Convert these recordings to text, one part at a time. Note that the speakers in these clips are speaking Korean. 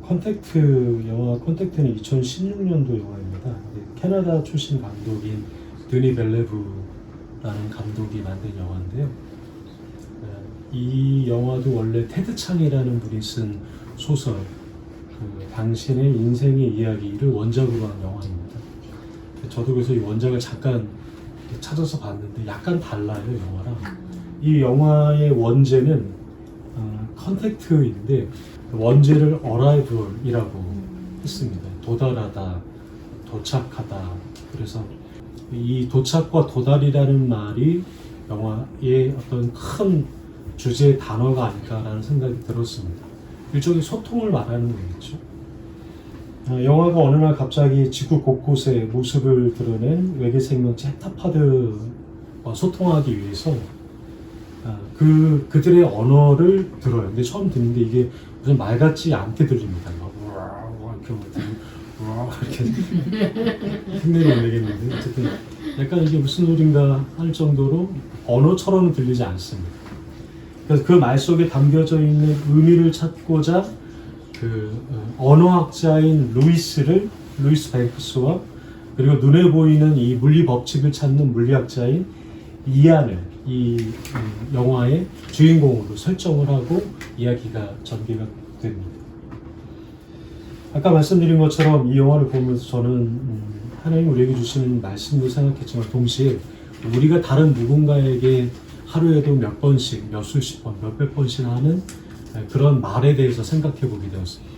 영화 컨택트는 2016년도 영화입니다. 캐나다 출신 감독인 드니 벨레브라는 감독이 만든 영화인데요. 이 영화도 원래 테드 창이라는 분이 쓴 소설, 당신의 인생의 이야기를 원작으로 한 영화입니다. 저도 그래서 이 원작을 잠깐 찾아서 봤는데 약간 달라요, 영화랑. 이 영화의 원제는 컨택트인데 원제를 어라이벌이라고 했습니다. 도달하다, 도착하다. 그래서 이 도착과 도달이라는 말이 영화의 어떤 큰 주제 단어가 아닐까라는 생각이 들었습니다. 일종의 소통을 말하는 거겠죠. 영화가 어느 날 갑자기 지구 곳곳에 모습을 드러낸 외계 생명체 헥타파드와 소통하기 위해서 그들의 언어를 들어요. 근데 처음 듣는데 이게 무슨 말 같지 않게 들립니다. 막 이렇게 흉내를 내겠는데 어쨌든 약간 이게 무슨 소린가 할 정도로 언어처럼 들리지 않습니다. 그래서 그 말 속에 담겨져 있는 의미를 찾고자 언어학자인 루이스 뱅크스와 그리고 눈에 보이는 이 물리 법칙을 찾는 물리학자인 이안을 이 영화의 주인공으로 설정을 하고 이야기가 전개가 됩니다. 아까 말씀드린 것처럼 이 영화를 보면서 저는 하나님 우리에게 주시는 말씀도 생각했지만 동시에 우리가 다른 누군가에게 하루에도 몇 번씩, 몇 수십 번, 몇백 번씩 하는 그런 말에 대해서 생각해 보게 되었습니다.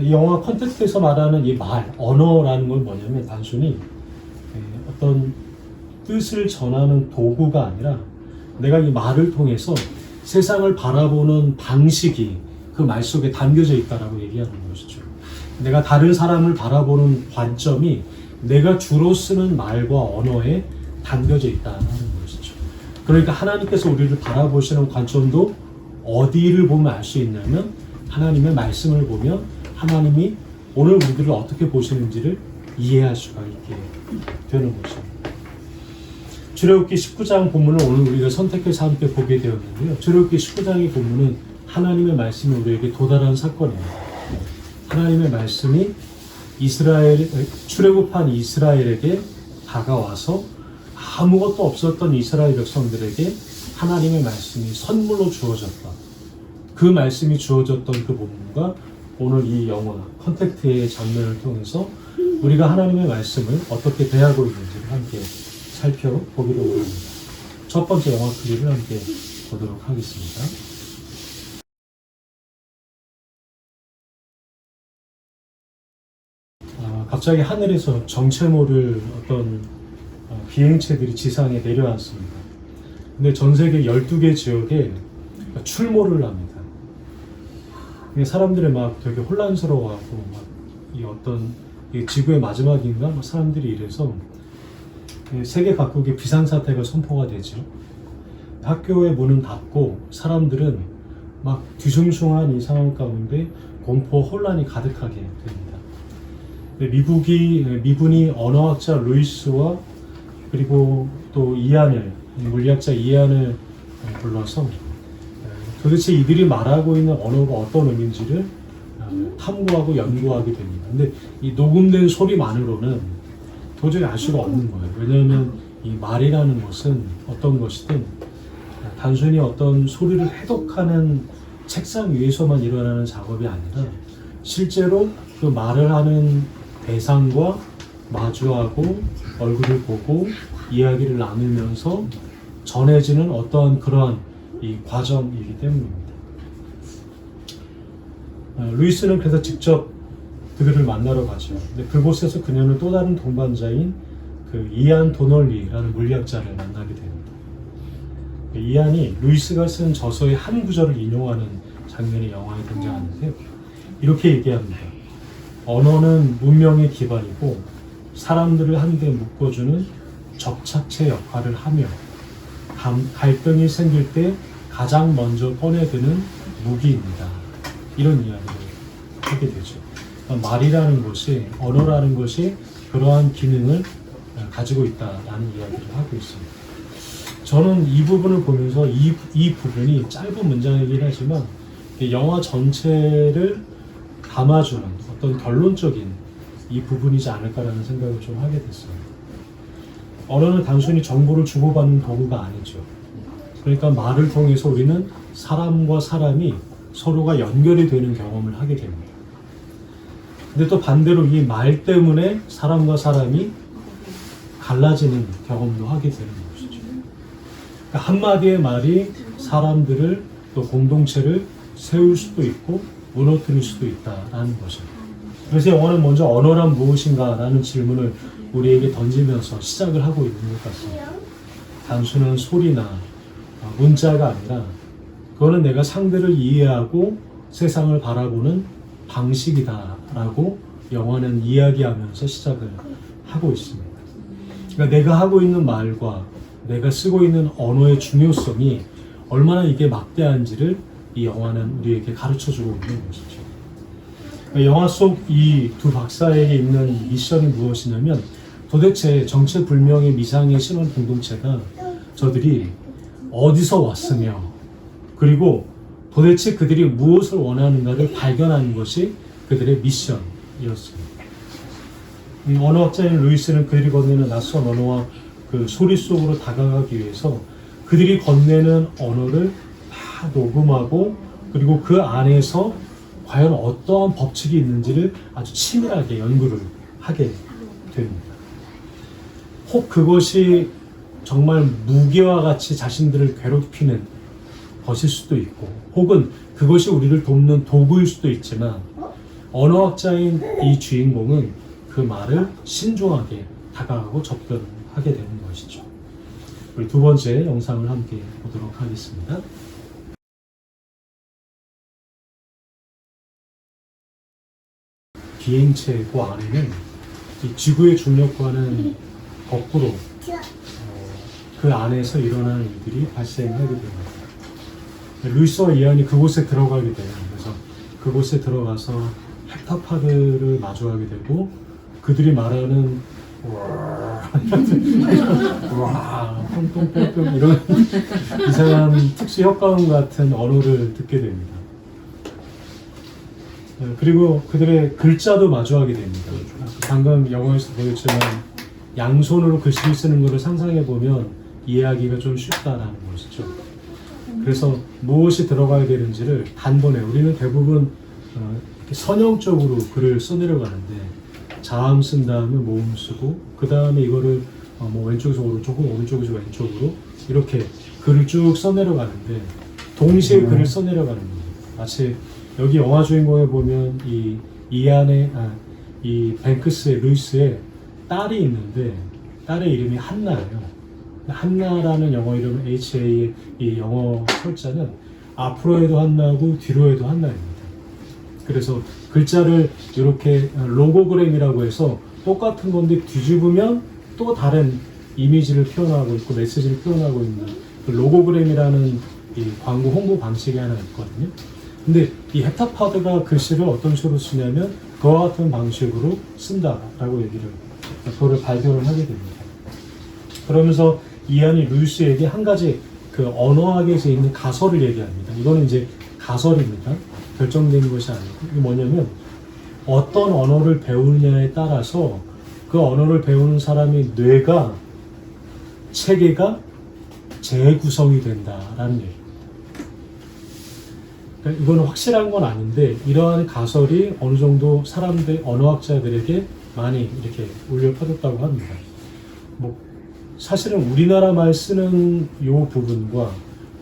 이 영화 컨텍스트에서 말하는 이 말, 언어라는 건 뭐냐면 단순히 어떤 뜻을 전하는 도구가 아니라 내가 이 말을 통해서 세상을 바라보는 방식이 그 말 속에 담겨져 있다라고 얘기하는 것이죠. 내가 다른 사람을 바라보는 관점이 내가 주로 쓰는 말과 언어에 담겨져 있다는 것이죠. 그러니까 하나님께서 우리를 바라보시는 관점도 어디를 보면 알 수 있냐면 하나님의 말씀을 보면 하나님이 오늘 우리들을 어떻게 보시는지를 이해할 수가 있게 되는 것입니다. 출애굽기 19장 본문을 오늘 우리가 선택해서 함께 보게 되었는데요. 출애굽기 19장의 본문은 하나님의 말씀이 우리에게 도달한 사건입니다. 하나님의 말씀이 출애굽한 이스라엘에게 다가와서 아무것도 없었던 이스라엘 백성들에게 하나님의 말씀이 선물로 주어졌다. 그 말씀이 주어졌던 그 본문과 오늘 이 영화 컨택트의 장면을 통해서 우리가 하나님의 말씀을 어떻게 대하고 있는지를 함께 살펴보기로 합니다. 첫 번째 영화 클립을 함께 보도록 하겠습니다. 갑자기 하늘에서 정체 모를 어떤 비행체들이 지상에 내려왔습니다. 근데 전 세계 12개 지역에 출몰을 합니다. 사람들이 막 되게 혼란스러워하고 이 어떤 지구의 마지막인가? 사람들이 이래서 세계 각국의 비상사태가 선포가 되죠. 학교의 문은 닫고 사람들은 막 뒤숭숭한 이 상황 가운데 공포 혼란이 가득하게 됩니다. 미군이 언어학자 루이스와 그리고 또 물리학자 이안을 불러서 도대체 이들이 말하고 있는 언어가 어떤 의미인지를 탐구하고 연구하게 됩니다. 근데 이 녹음된 소리만으로는 도저히 알 수가 없는 거예요. 왜냐하면 이 말이라는 것은 어떤 것이든 단순히 어떤 소리를 해독하는 책상 위에서만 일어나는 작업이 아니라 실제로 그 말을 하는 대상과 마주하고 얼굴을 보고 이야기를 나누면서 전해지는 어떠한 그러한 이 과정이기 때문입니다. 루이스는 그래서 직접 그들을 만나러 가죠. 근데 그곳에서 그녀는 또 다른 동반자인 그 이안 도널리라는 물리학자를 만나게 됩니다. 이안이 루이스가 쓴 저서의 한 구절을 인용하는 장면이 영화에 등장하는데요. 이렇게 얘기합니다. 언어는 문명의 기반이고 사람들을 한데 묶어주는 접착체 역할을 하며 갈등이 생길 때 가장 먼저 꺼내드는 무기입니다. 이런 이야기를 하게 되죠. 말이라는 것이, 언어라는 것이 그러한 기능을 가지고 있다라는 이야기를 하고 있습니다. 저는 이 부분을 보면서 이 부분이 짧은 문장이긴 하지만 영화 전체를 담아주는 어떤 결론적인 이 부분이지 않을까라는 생각을 좀 하게 됐어요. 언어는 단순히 정보를 주고받는 도구가 아니죠. 그러니까 말을 통해서 우리는 사람과 사람이 서로가 연결이 되는 경험을 하게 됩니다. 근데 또 반대로 이 말 때문에 사람과 사람이 갈라지는 경험도 하게 되는 것이죠. 그러니까 한마디의 말이 사람들을 또 공동체를 세울 수도 있고 무너뜨릴 수도 있다라는 것입니다. 그래서 영어는 먼저 언어란 무엇인가 라는 질문을 우리에게 던지면서 시작을 하고 있는 것 같습니다. 단순한 소리나 문자가 아니라 그거는 내가 상대를 이해하고 세상을 바라보는 방식이다라고 영어는 이야기하면서 시작을 하고 있습니다. 그러니까 내가 하고 있는 말과 내가 쓰고 있는 언어의 중요성이 얼마나 이게 막대한지를 이 영화는 우리에게 가르쳐주고 있는 것이죠. 영화 속 이 두 박사에게 있는 미션이 무엇이냐면 도대체 정체불명의 미상의 신원 공동체가 저들이 어디서 왔으며 그리고 도대체 그들이 무엇을 원하는가를 발견하는 것이 그들의 미션이었습니다. 언어학자인 루이스는 그들이 건네는 낯선 언어와 그 소리 속으로 다가가기 위해서 그들이 건네는 언어를 다 녹음하고 그리고 그 안에서 과연 어떠한 법칙이 있는지를 아주 치밀하게 연구를 하게 됩니다. 혹 그것이 정말 무기와 같이 자신들을 괴롭히는 것일 수도 있고 혹은 그것이 우리를 돕는 도구일 수도 있지만 언어학자인 이 주인공은 그 말을 신중하게 다가가고 접근하게 되는 것이죠. 우리 두 번째 영상을 함께 보도록 하겠습니다. 비행체 그 안에는 이 지구의 중력과는 거꾸로 그 안에서 일어나는 일들이 발생하게 됩니다. 루이스와 이안이 그곳에 들어가게 돼요. 그래서 그곳에 들어가서 헥타파드를 마주하게 되고 그들이 말하는 와, 똥똥똥똥 이런 이상한 특수 효과음 같은 언어를 듣게 됩니다. 그리고 그들의 글자도 마주하게 됩니다. 방금 영어에서 보였지만 양손으로 글씨를 쓰는 것을 상상해 보면 이해하기가 좀 쉽다라는 것이죠. 그래서 무엇이 들어가야 되는지를 단번에 우리는 대부분 선형적으로 글을 써내려가는데 자음 쓴 다음에 모음 쓰고 그 다음에 이거를 뭐 왼쪽에서 오른쪽 혹은 오른쪽에서 왼쪽으로 이렇게 글을 쭉 써내려가는데 동시에 글을 써내려가는 거예요. 마치 여기 영화 주인공에 보면 이 뱅크스의 루이스의 딸이 있는데 딸의 이름이 한나예요. 한나라는 영어 이름은 HA의 이 영어 철자는 앞으로에도 한나고 뒤로에도 한나입니다. 그래서 글자를 이렇게 로고그램이라고 해서 똑같은 건데 뒤집으면 또 다른 이미지를 표현하고 있고 메시지를 표현하고 있는 그 로고그램이라는 이 광고 홍보 방식이 하나 있거든요. 근데 이 헥타파드가 글씨를 어떤 식으로 쓰냐면 그와 같은 방식으로 쓴다라고 그거를 발견을 하게 됩니다. 그러면서 이안이 루이스에게 한 가지 그 언어학에서 있는 가설을 얘기합니다. 이거는 이제 가설입니다. 결정된 것이 아니고 이게 뭐냐면 어떤 언어를 배우느냐에 따라서 그 언어를 배우는 사람의 뇌가 체계가 재구성이 된다라는 얘기입니다. 그러니까 이거는 확실한 건 아닌데 이러한 가설이 어느 정도 사람들 언어학자들에게 많이 이렇게 울려 퍼졌다고 합니다. 뭐 사실은 우리나라 말 쓰는 이 부분과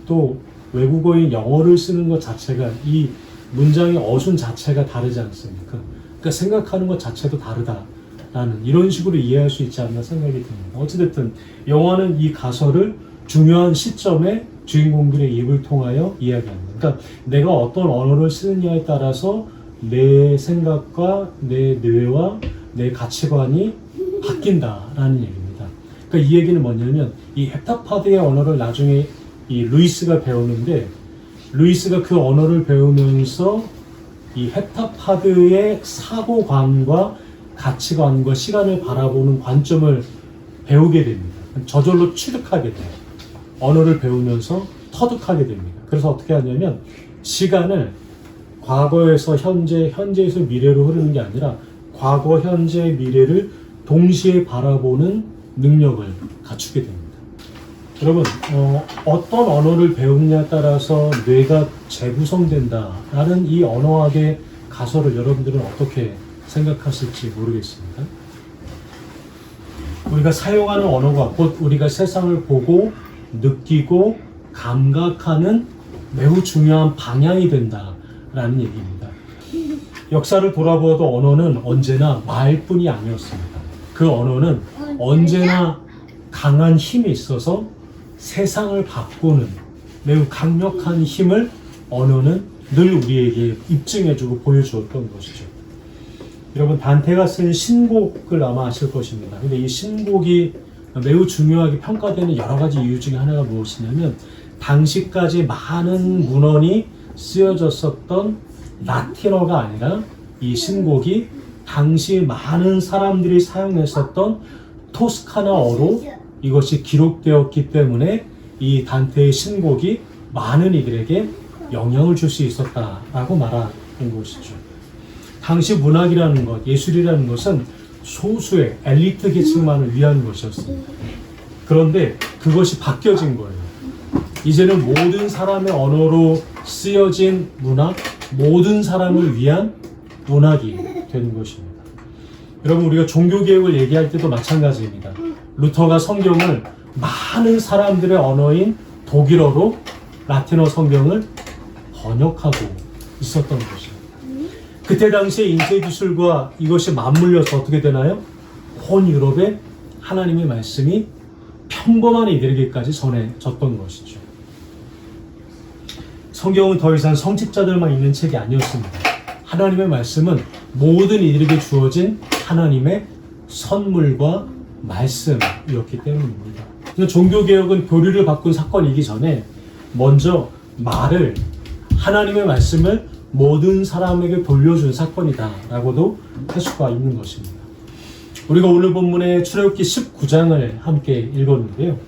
또 외국어인 영어를 쓰는 것 자체가 이 문장의 어순 자체가 다르지 않습니까? 그러니까 생각하는 것 자체도 다르다라는 이런 식으로 이해할 수 있지 않나 생각이 듭니다. 어찌됐든 영화는 이 가설을 중요한 시점에 주인공들의 입을 통하여 이야기합니다. 그러니까 내가 어떤 언어를 쓰느냐에 따라서 내 생각과 내 뇌와 내 가치관이 바뀐다라는 얘기입니다. 그러니까 이 얘기는 뭐냐면 이 헥타파드의 언어를 나중에 이 루이스가 배우는데 루이스가 그 언어를 배우면서 이 헥타파드의 사고관과 가치관과 시간을 바라보는 관점을 배우게 됩니다. 저절로 취득하게 돼요. 언어를 배우면서 터득하게 됩니다. 그래서 어떻게 하냐면 시간을 과거에서 현재, 현재에서 미래로 흐르는 게 아니라 과거, 현재, 미래를 동시에 바라보는 능력을 갖추게 됩니다. 여러분, 어떤 언어를 배우느냐에 따라서 뇌가 재구성된다라는 이 언어학의 가설을 여러분들은 어떻게 생각하실지 모르겠습니다. 우리가 사용하는 언어가 곧 우리가 세상을 보고 느끼고 감각하는 매우 중요한 방향이 된다라는 얘기입니다. 역사를 돌아보아도 언어는 언제나 말뿐이 아니었습니다. 그 언어는 언제나 강한 힘이 있어서 세상을 바꾸는 매우 강력한 힘을 언어는 늘 우리에게 입증해주고 보여주었던 것이죠. 여러분, 단테가 쓴 신곡을 아마 아실 것입니다. 근데 이 신곡이 매우 중요하게 평가되는 여러 가지 이유 중에 하나가 무엇이냐면 당시까지 많은 문헌이 쓰여졌었던 라틴어가 아니라 이 신곡이 당시 많은 사람들이 사용했었던 토스카나어로 이것이 기록되었기 때문에 이 단테의 신곡이 많은 이들에게 영향을 줄 수 있었다라고 말하는 것이죠. 당시 문학이라는 것, 예술이라는 것은 소수의 엘리트 계층만을 위한 것이었습니다. 그런데 그것이 바뀌어진 거예요. 이제는 모든 사람의 언어로 쓰여진 문학, 모든 사람을 위한 문학이 되는 것입니다. 여러분, 우리가 종교개혁을 얘기할 때도 마찬가지입니다. 루터가 성경을 많은 사람들의 언어인 독일어로 라틴어 성경을 번역하고 있었던 것입니다. 그때 당시에 인쇄기술과 이것이 맞물려서 어떻게 되나요? 온 유럽에 하나님의 말씀이 평범한 이들에게까지 전해졌던 것이죠. 성경은 더 이상 성직자들만 읽는 책이 아니었습니다. 하나님의 말씀은 모든 이들에게 주어진 하나님의 선물과 말씀이었기 때문입니다. 종교개혁은 교리를 바꾼 사건이기 전에 먼저 하나님의 말씀을 모든 사람에게 돌려준 사건이다 라고도 할 수가 있는 것입니다. 우리가 오늘 본문의 출애굽기 19장을 함께 읽었는데요.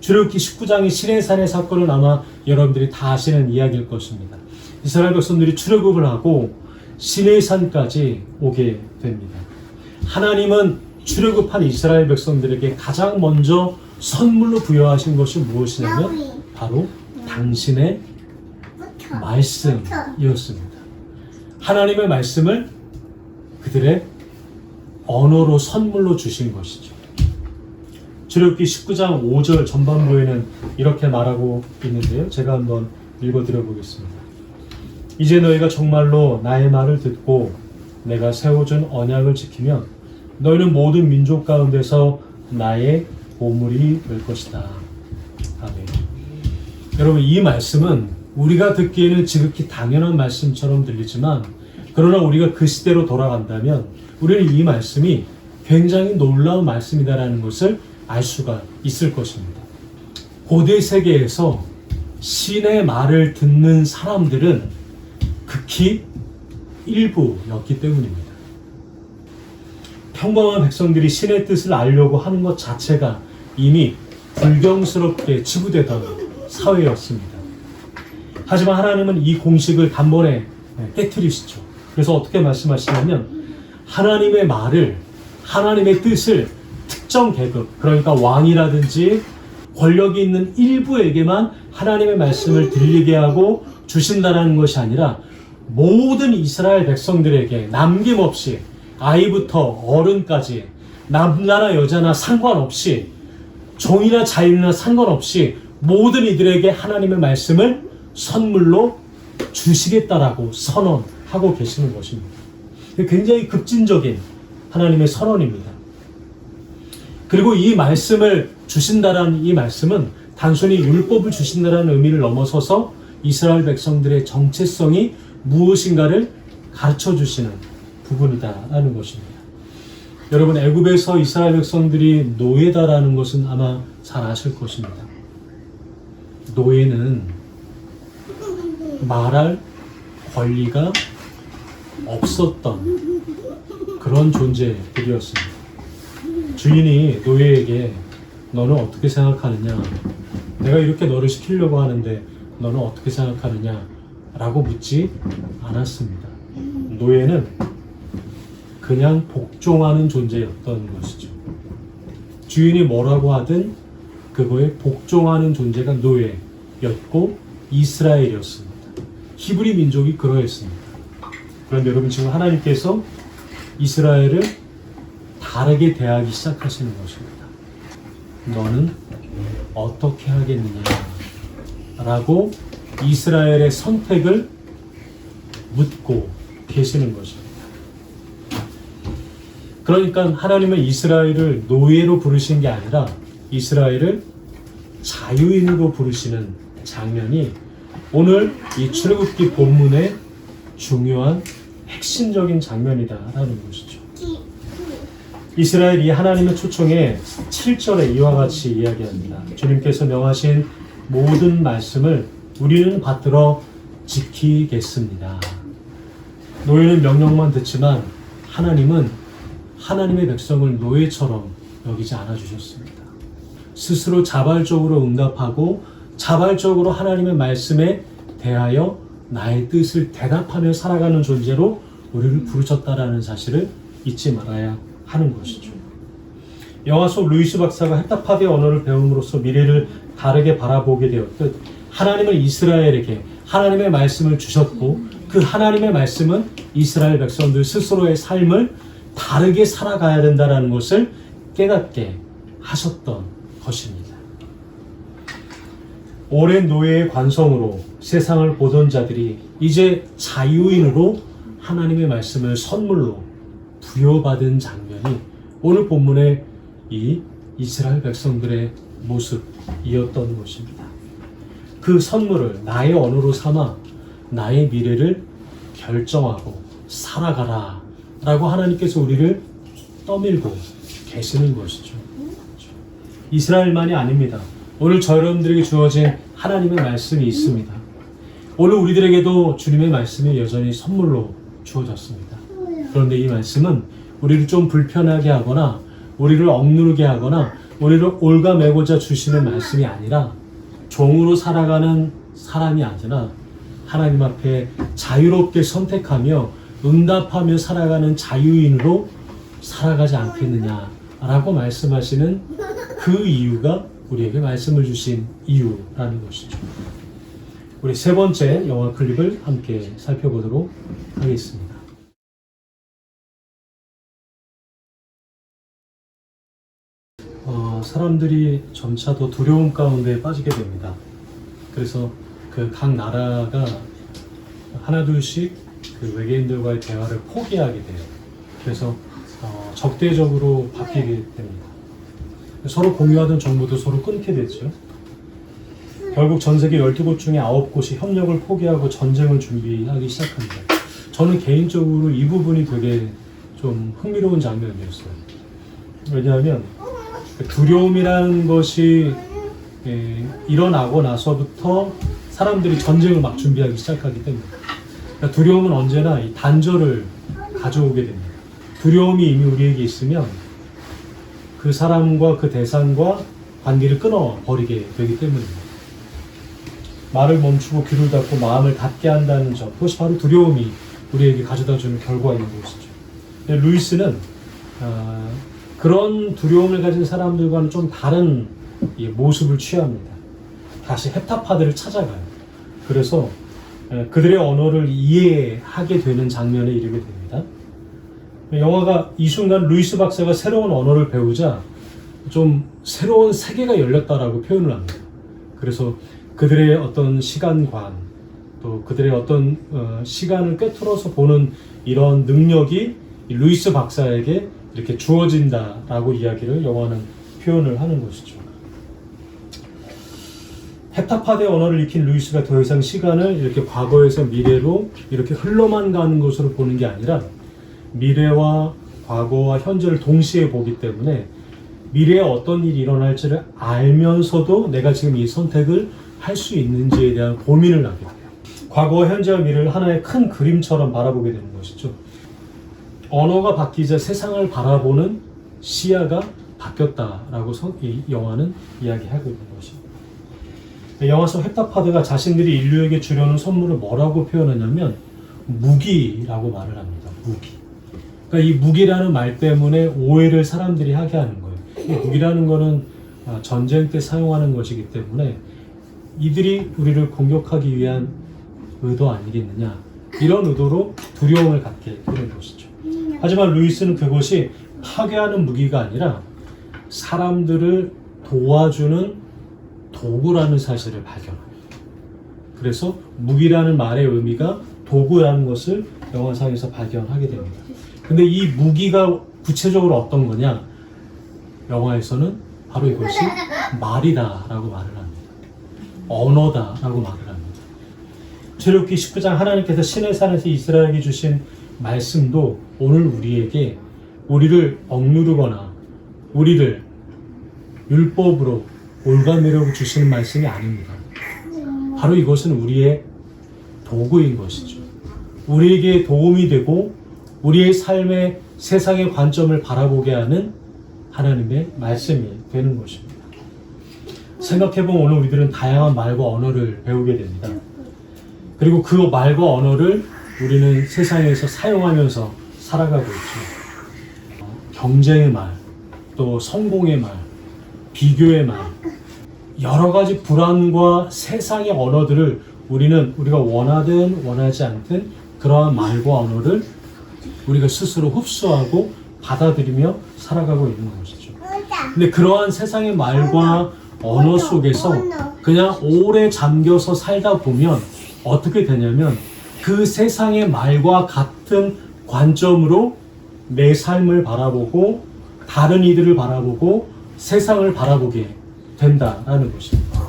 출애굽기 19장의 시내산의 사건은 아마 여러분들이 다 아시는 이야기일 것입니다. 이스라엘 백성들이 출애굽을 하고 시내산까지 오게 됩니다. 하나님은 출애굽한 이스라엘 백성들에게 가장 먼저 선물로 부여하신 것이 무엇이냐면 바로 당신의 말씀이었습니다. 하나님의 말씀을 그들의 언어로 선물로 주신 것이죠. 출애굽기 19장 5절 전반부에는 이렇게 말하고 있는데요. 제가 한번 읽어드려 보겠습니다. 이제 너희가 정말로 나의 말을 듣고 내가 세워준 언약을 지키면 너희는 모든 민족 가운데서 나의 보물이 될 것이다. 아멘. 여러분, 이 말씀은 우리가 듣기에는 지극히 당연한 말씀처럼 들리지만 그러나 우리가 그 시대로 돌아간다면 우리는 이 말씀이 굉장히 놀라운 말씀이다라는 것을 알 수가 있을 것입니다. 고대 세계에서 신의 말을 듣는 사람들은 극히 일부였기 때문입니다. 평범한 백성들이 신의 뜻을 알려고 하는 것 자체가 이미 불경스럽게 치부되던 사회였습니다. 하지만 하나님은 이 공식을 단번에 깨트리시죠. 그래서 어떻게 말씀하시냐면 하나님의 말을, 하나님의 뜻을 특정 계급, 그러니까 왕이라든지 권력이 있는 일부에게만 하나님의 말씀을 들리게 하고 주신다는 것이 아니라 모든 이스라엘 백성들에게 남김없이 아이부터 어른까지 남자나 여자나 상관없이 종이나 자유나 상관없이 모든 이들에게 하나님의 말씀을 선물로 주시겠다라고 선언하고 계시는 것입니다. 굉장히 급진적인 하나님의 선언입니다. 그리고 이 말씀을 주신다라는 이 말씀은 단순히 율법을 주신다라는 의미를 넘어서서 이스라엘 백성들의 정체성이 무엇인가를 가르쳐 주시는 부분이다라는 것입니다. 여러분, 애굽에서 이스라엘 백성들이 노예다라는 것은 아마 잘 아실 것입니다. 노예는 말할 권리가 없었던 그런 존재들이었습니다. 주인이 노예에게 너는 어떻게 생각하느냐, 내가 이렇게 너를 시키려고 하는데 너는 어떻게 생각하느냐 라고 묻지 않았습니다. 노예는 그냥 복종하는 존재였던 것이죠. 주인이 뭐라고 하든 그거에 복종하는 존재가 노예였고 이스라엘이었습니다. 히브리 민족이 그러했습니다. 그런데 여러분, 지금 하나님께서 이스라엘을 다르게 대하기 시작하시는 것입니다. 너는 어떻게 하겠느냐 라고 이스라엘의 선택을 묻고 계시는 것입니다. 그러니까 하나님은 이스라엘을 노예로 부르신 게 아니라 이스라엘을 자유인으로 부르시는 장면이 오늘 이 출애굽기 본문의 중요한 핵심적인 장면이다라는 것이죠. 이스라엘이 하나님의 초청에 7절에 이와 같이 이야기합니다. 주님께서 명하신 모든 말씀을 우리는 받들어 지키겠습니다. 노예는 명령만 듣지만 하나님은 하나님의 백성을 노예처럼 여기지 않아 주셨습니다. 스스로 자발적으로 응답하고 자발적으로 하나님의 말씀에 대하여 나의 뜻을 대답하며 살아가는 존재로 우리를 부르셨다라는 사실을 잊지 말아야 하는 것이죠. 영화 속 루이스 박사가 헥타파드의 언어를 배움으로써 미래를 다르게 바라보게 되었듯 하나님은 이스라엘에게 하나님의 말씀을 주셨고 그 하나님의 말씀은 이스라엘 백성들 스스로의 삶을 다르게 살아가야 된다는 것을 깨닫게 하셨던 것입니다. 오랜 노예의 관성으로 세상을 보던 자들이 이제 자유인으로 하나님의 말씀을 선물로 부여받은 장면이 오늘 본문의 이 이스라엘 백성들의 모습이었던 것입니다. 그 선물을 나의 언어로 삼아 나의 미래를 결정하고 살아가라 라고 하나님께서 우리를 떠밀고 계시는 것이죠. 이스라엘만이 아닙니다. 오늘 저 여러분들에게 주어진 하나님의 말씀이 있습니다. 오늘 우리들에게도 주님의 말씀이 여전히 선물로 주어졌습니다. 그런데 이 말씀은 우리를 좀 불편하게 하거나 우리를 억누르게 하거나 우리를 올가매고자 주시는 말씀이 아니라 종으로 살아가는 사람이 아니라 하나님 앞에 자유롭게 선택하며 응답하며 살아가는 자유인으로 살아가지 않겠느냐라고 말씀하시는 그 이유가 우리에게 말씀을 주신 이유라는 것이죠. 우리 세 번째 영화 클립을 함께 살펴보도록 하겠습니다. 사람들이 점차 더 두려움 가운데 빠지게 됩니다. 그래서 그 각 나라가 하나둘씩 그 외계인들과의 대화를 포기하게 돼요. 그래서 적대적으로 바뀌게 됩니다. 서로 공유하던 정보도 서로 끊게 되죠. 결국 전 세계 12곳 중에 9곳이 협력을 포기하고 전쟁을 준비하기 시작합니다. 저는 개인적으로 이 부분이 되게 좀 흥미로운 장면이었어요. 왜냐하면 두려움이라는 것이 일어나고 나서부터 사람들이 전쟁을 막 준비하기 시작하기 때문에 그러니까 두려움은 언제나 이 단절을 가져오게 됩니다. 두려움이 이미 우리에게 있으면 그 사람과 그 대상과 관계를 끊어버리게 되기 때문입니다. 말을 멈추고 귀를 닫고 마음을 닫게 한다는 점, 그것이 바로 두려움이 우리에게 가져다주는 결과인 것이죠. 루이스는 그런 두려움을 가진 사람들과는 좀 다른 모습을 취합니다. 다시 헥타파드를 찾아가요. 그래서 그들의 언어를 이해하게 되는 장면에 이르게 됩니다. 영화가 이 순간 루이스 박사가 새로운 언어를 배우자 좀 새로운 세계가 열렸다라고 표현을 합니다. 그래서 그들의 어떤 시간관, 또 그들의 어떤 시간을 꿰뚫어서 보는 이런 능력이 루이스 박사에게 이렇게 주어진다라고 이야기를 영화는 표현을 하는 것이죠. 헥타파드의 언어를 익힌 루이스가 더 이상 시간을 이렇게 과거에서 미래로 이렇게 흘러만 가는 것으로 보는 게 아니라 미래와 과거와 현재를 동시에 보기 때문에 미래에 어떤 일이 일어날지를 알면서도 내가 지금 이 선택을 할 수 있는지에 대한 고민을 하게 돼요. 과거와 현재와 미래를 하나의 큰 그림처럼 바라보게 되는 것이죠. 언어가 바뀌자 세상을 바라보는 시야가 바뀌었다라고 이 영화는 이야기하고 있는 것입니다. 영화 속 헥타파드가 자신들이 인류에게 주려는 선물을 뭐라고 표현하냐면 무기라고 말을 합니다. 무기. 그러니까 이 무기라는 말 때문에 오해를 사람들이 하게 하는 거예요. 이 무기라는 거는 전쟁 때 사용하는 것이기 때문에 이들이 우리를 공격하기 위한 의도 아니겠느냐, 이런 의도로 두려움을 갖게 되는 것이죠. 하지만 루이스는 그것이 파괴하는 무기가 아니라 사람들을 도와주는 도구라는 사실을 발견합니다. 그래서 무기라는 말의 의미가 도구라는 것을 영화상에서 발견하게 됩니다. 근데 이 무기가 구체적으로 어떤 거냐? 영화에서는 바로 이것이 말이다라고 말을 합니다. 언어다라고 말을 합니다. 출애굽기 19장 하나님께서 시내 산에서 이스라엘에게 주신 말씀도 오늘 우리에게 우리를 억누르거나 우리를 율법으로 올가매려고 주시는 말씀이 아닙니다. 바로 이것은 우리의 도구인 것이죠. 우리에게 도움이 되고 우리의 삶의 세상의 관점을 바라보게 하는 하나님의 말씀이 되는 것입니다. 생각해보면 오늘 우리들은 다양한 말과 언어를 배우게 됩니다. 그리고 그 말과 언어를 우리는 세상에서 사용하면서 살아가고 있죠. 경쟁의 말, 또 성공의 말, 비교의 말, 여러 가지 불안과 세상의 언어들을 우리가 원하든 원하지 않든 그러한 말과 언어를 우리가 스스로 흡수하고 받아들이며 살아가고 있는 것이죠. 근데 그러한 세상의 말과 언어 속에서 그냥 오래 잠겨서 살다 보면 어떻게 되냐면 그 세상의 말과 같은 관점으로 내 삶을 바라보고 다른 이들을 바라보고 세상을 바라보게 된다라는 것입니다.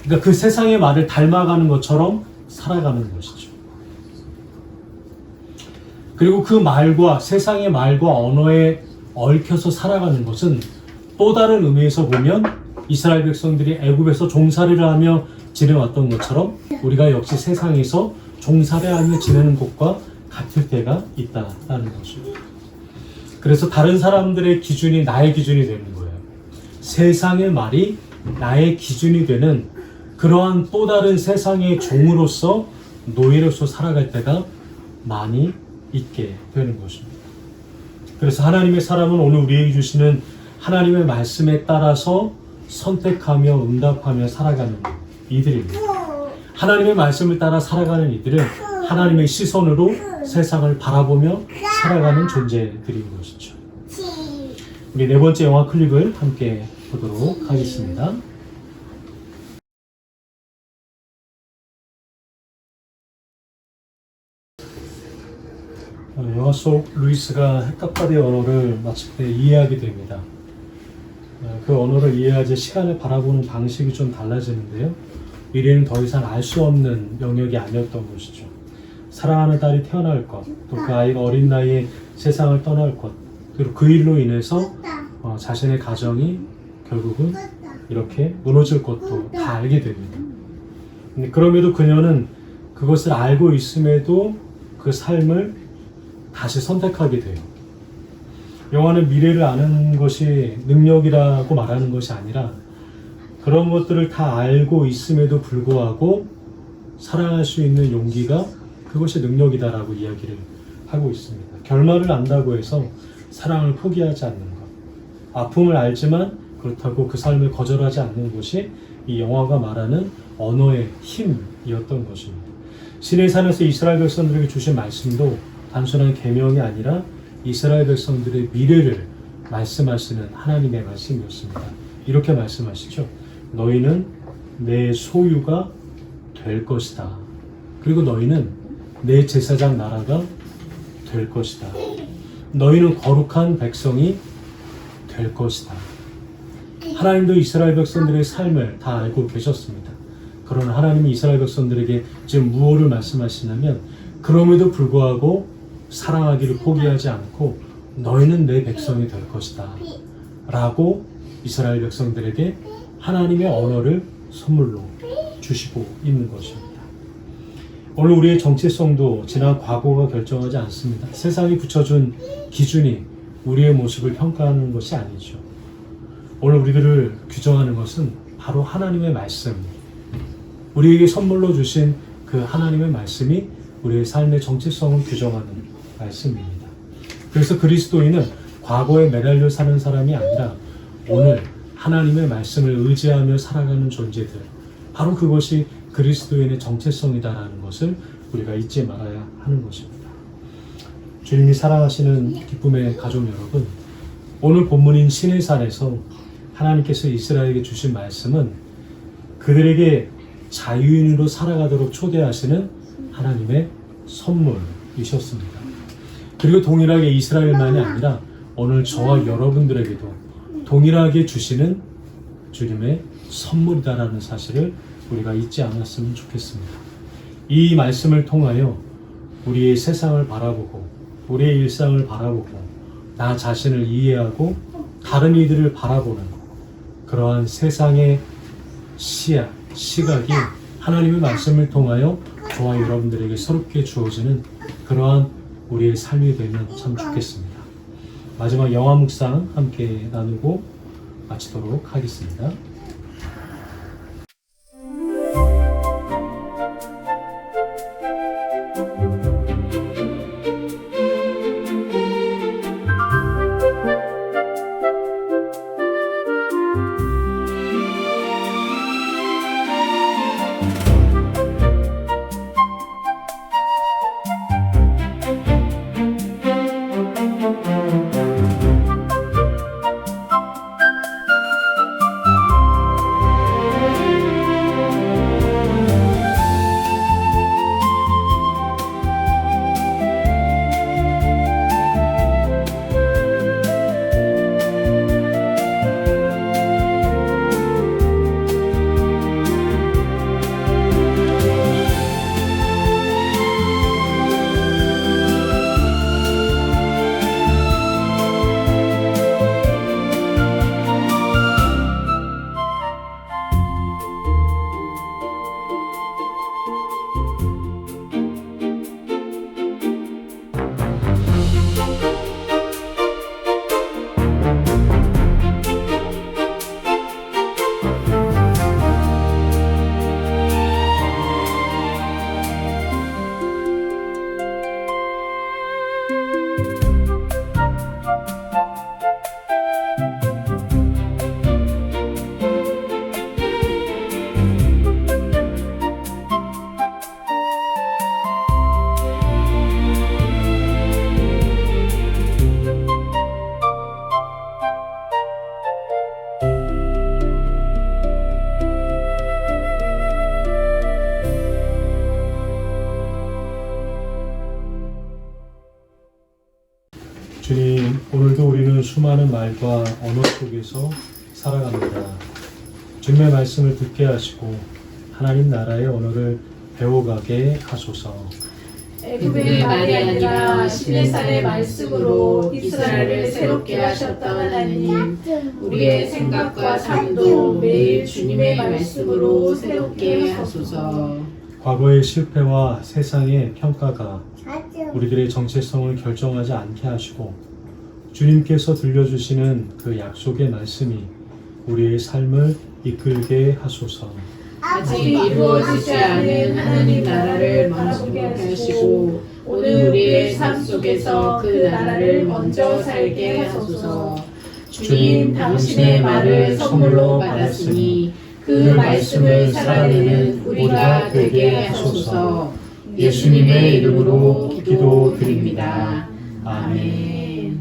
그러니까 그 세상의 말을 닮아가는 것처럼 살아가는 것이죠. 그리고 그 말과 세상의 말과 언어에 얽혀서 살아가는 것은 또 다른 의미에서 보면 이스라엘 백성들이 애굽에서 종살이를 하며 지내왔던 것처럼 우리가 역시 세상에서 종살이하며 지내는 것과 같을 때가 있다라는 것입니다. 그래서 다른 사람들의 기준이 나의 기준이 되는 거예요. 세상의 말이 나의 기준이 되는 그러한 또 다른 세상의 종으로서 노예로서 살아갈 때가 많이 있게 되는 것입니다. 그래서 하나님의 사람은 오늘 우리에게 주시는 하나님의 말씀에 따라서 선택하며 응답하며 살아가는 이들입니다. 하나님의 말씀을 따라 살아가는 이들은 하나님의 시선으로 세상을 바라보며 살아가는 존재들인 것이죠. 우리 네 번째 영화 클립을 함께 보도록 하겠습니다. 영화 속 루이스가 헥타파드의 언어를 마칠 때 이해하게 됩니다. 그 언어를 이해하지 시간을 바라보는 방식이 좀 달라지는데요. 미래는 더 이상 알 수 없는 영역이 아니었던 것이죠. 사랑하는 딸이 태어날 것, 또 그 아이가 어린 나이에 세상을 떠날 것, 그리고 그 일로 인해서 자신의 가정이 결국은 이렇게 무너질 것도 다 알게 됩니다. 근데 그럼에도 그녀는 그것을 알고 있음에도 그 삶을 다시 선택하게 돼요. 영화는 미래를 아는 것이 능력이라고 말하는 것이 아니라 그런 것들을 다 알고 있음에도 불구하고 사랑할 수 있는 용기가 그것이 능력이다라고 이야기를 하고 있습니다. 결말을 안다고 해서 사랑을 포기하지 않는 것, 아픔을 알지만 그렇다고 그 삶을 거절하지 않는 것이 이 영화가 말하는 언어의 힘이었던 것입니다. 시내 산에서 이스라엘 백성들에게 주신 말씀도 단순한 계명이 아니라 이스라엘 백성들의 미래를 말씀하시는 하나님의 말씀이었습니다. 이렇게 말씀하시죠. 너희는 내 소유가 될 것이다. 그리고 너희는 내 제사장 나라가 될 것이다. 너희는 거룩한 백성이 될 것이다. 하나님도 이스라엘 백성들의 삶을 다 알고 계셨습니다. 그러나 하나님이 이스라엘 백성들에게 지금 무엇을 말씀하시냐면 그럼에도 불구하고 사랑하기를 포기하지 않고 너희는 내 백성이 될 것이다 라고 이스라엘 백성들에게 하나님의 언어를 선물로 주시고 있는 것입니다. 오늘 우리의 정체성도 지난 과거가 결정하지 않습니다. 세상이 붙여준 기준이 우리의 모습을 평가하는 것이 아니죠. 오늘 우리들을 규정하는 것은 바로 하나님의 말씀, 우리에게 선물로 주신 그 하나님의 말씀이 우리의 삶의 정체성을 규정하는 말씀입니다. 그래서 그리스도인은 과거에 매달려 사는 사람이 아니라 오늘 하나님의 말씀을 의지하며 살아가는 존재들, 바로 그것이 그리스도인의 정체성이다라는 것을 우리가 잊지 말아야 하는 것입니다. 주님이 사랑하시는 기쁨의 가족 여러분, 오늘 본문인 시내산에서 하나님께서 이스라엘에게 주신 말씀은 그들에게 자유인으로 살아가도록 초대하시는 하나님의 선물이셨습니다. 그리고 동일하게 이스라엘만이 아니라 오늘 저와 여러분들에게도 동일하게 주시는 주님의 선물이다라는 사실을 우리가 잊지 않았으면 좋겠습니다. 이 말씀을 통하여 우리의 세상을 바라보고 우리의 일상을 바라보고 나 자신을 이해하고 다른 이들을 바라보는 그러한 세상의 시각이 하나님의 말씀을 통하여 저와 여러분들에게 새롭게 주어지는 그러한 우리의 삶이 되면 참 좋겠습니다. 마지막 영화 묵상 함께 나누고 마치도록 하겠습니다. 주님, 오늘도 우리는 수많은 말과 언어 속에서 살아갑니다. 주님의 말씀을 듣게 하시고 하나님 나라의 언어를 배워가게 하소서. 애굽의 말이 아니라 시내산의 말씀으로 이스라엘을 새롭게 하셨다 하나님. 우리의 생각과 삶도 매일 주님의 말씀으로 새롭게 하소서. 과거의 실패와 세상의 평가가 우리들의 정체성을 결정하지 않게 하시고 주님께서 들려주시는 그 약속의 말씀이 우리의 삶을 이끌게 하소서. 아직 이루어지지 않은 하나님 나라를 먼저 보게 하시고 오늘 우리의 삶 속에서 그 나라를 먼저 살게 하소서. 주님, 당신의 말을 선물로 받았으니 그 말씀을 살아내는 우리가 되게 하소서. 예수님의 이름으로 기도드립니다. 아멘.